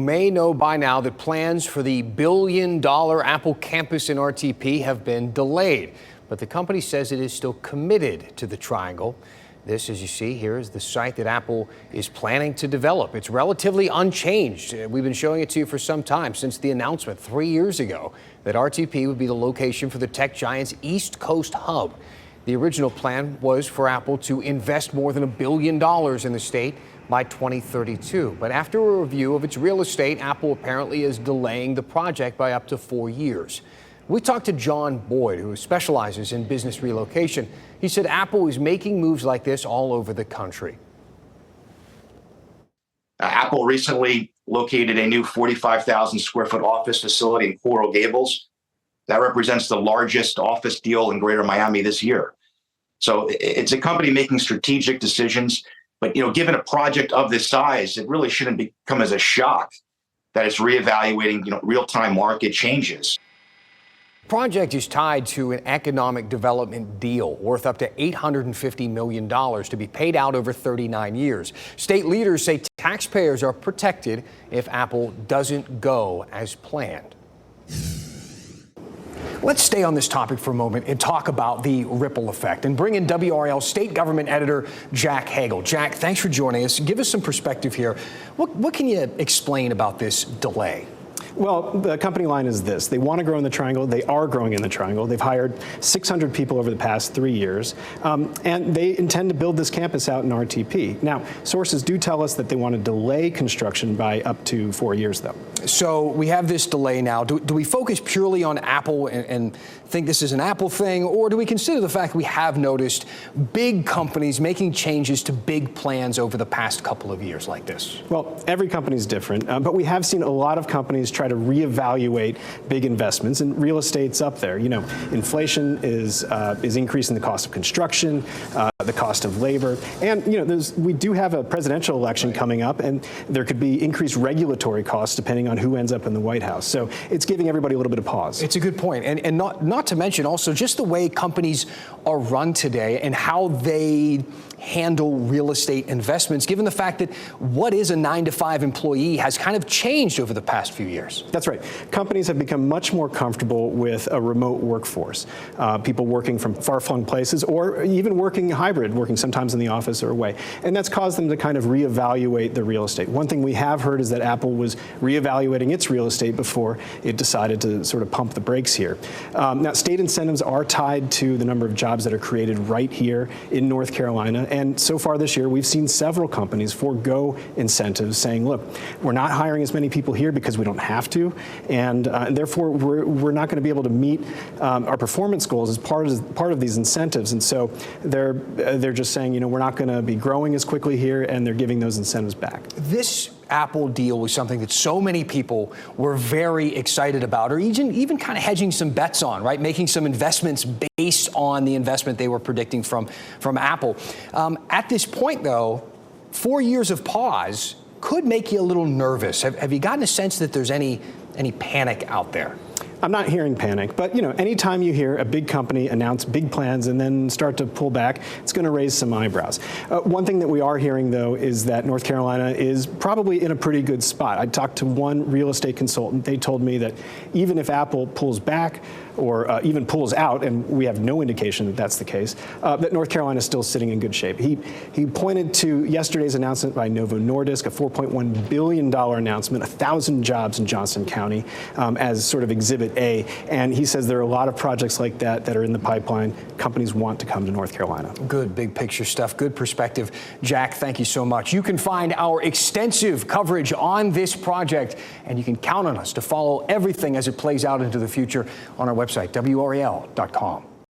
may know by now that plans for the billion-dollar Apple campus in RTP have been delayed. But the company says it is still committed to the triangle. This, as you see here, is the site that Apple is planning to develop. It's relatively unchanged. We've been showing it to you for some time, since the announcement 3 years ago that RTP would be the location for the tech giant's East Coast hub. The original plan was for Apple to invest more than $1 billion in the state by 2032. But after a review of its real estate, Apple apparently is delaying the project by up to 4 years. We talked to John Boyd, who specializes in business relocation. He said Apple is making moves like this all over the country. Apple recently located a new 45,000 square foot office facility in Coral Gables. That represents the largest office deal in Greater Miami this year. So it's a company making strategic decisions. But, given a project of this size, it really shouldn't come as a shock that it's reevaluating, real-time market changes. The project is tied to an economic development deal worth up to $850 million to be paid out over 39 years. State leaders say taxpayers are protected if Apple doesn't go as planned. Let's stay on this topic for a moment and talk about the ripple effect and bring in WRAL state government editor Jack Hagel. Jack, thanks for joining us. Give us some perspective here. What can you explain about this delay? Well, the company line is this. They want to grow in the triangle. They are growing in the triangle. They've hired 600 people over the past 3 years, and they intend to build this campus out in RTP. Now, sources do tell us that they want to delay construction by up to 4 years, though. So we have this delay now. Do we focus purely on Apple and think this is an Apple thing, or do we consider the fact we have noticed big companies making changes to big plans over the past couple of years like this? Well, every company is different, but we have seen a lot of companies try to reevaluate big investments, and real estate's up there. Inflation is increasing the cost of construction, the cost of labor, and we do have a presidential election coming up, and there could be increased regulatory costs depending on who ends up in the White House. So it's giving everybody a little bit of pause. It's a good point, and not to mention also just the way companies are run today and how they handle real estate investments, given the fact that what is a 9-to-5 employee has kind of changed over the past few years. That's right. Companies have become much more comfortable with a remote workforce. People working from far-flung places, or even working hybrid, working sometimes in the office or away. And that's caused them to kind of reevaluate the real estate. One thing we have heard is that Apple was reevaluating its real estate before it decided to sort of pump the brakes here. Now, state incentives are tied to the number of jobs that are created right here in North Carolina. And so far this year, we've seen several companies forego incentives, saying, look, we're not hiring as many people here because we don't have to, and therefore we're not going to be able to meet our performance goals as part of these incentives. And so they're just saying, we're not going to be growing as quickly here, and they're giving those incentives back. This Apple deal was something that so many people were very excited about, or even kind of hedging some bets on, right? Making some investments based on the investment they were predicting from Apple. At this point, though, 4 years of pause could make you a little nervous. Have you gotten a sense that there's any panic out there? I'm not hearing panic, but anytime you hear a big company announce big plans and then start to pull back, it's going to raise some eyebrows. One thing that we are hearing, though, is that North Carolina is probably in a pretty good spot. I talked to one real estate consultant. They told me that even if Apple pulls back or even pulls out, and we have no indication that that's the case, that North Carolina is still sitting in good shape. He pointed to yesterday's announcement by Novo Nordisk, a $4.1 billion announcement, 1,000 jobs in Johnson County, as sort of exhibit A. And he says there are a lot of projects like that that are in the pipeline. Companies want to come to North Carolina. Good big picture stuff. Good perspective. Jack, thank you so much. You can find our extensive coverage on this project, and you can count on us to follow everything as it plays out into the future on our website, WRAL.com.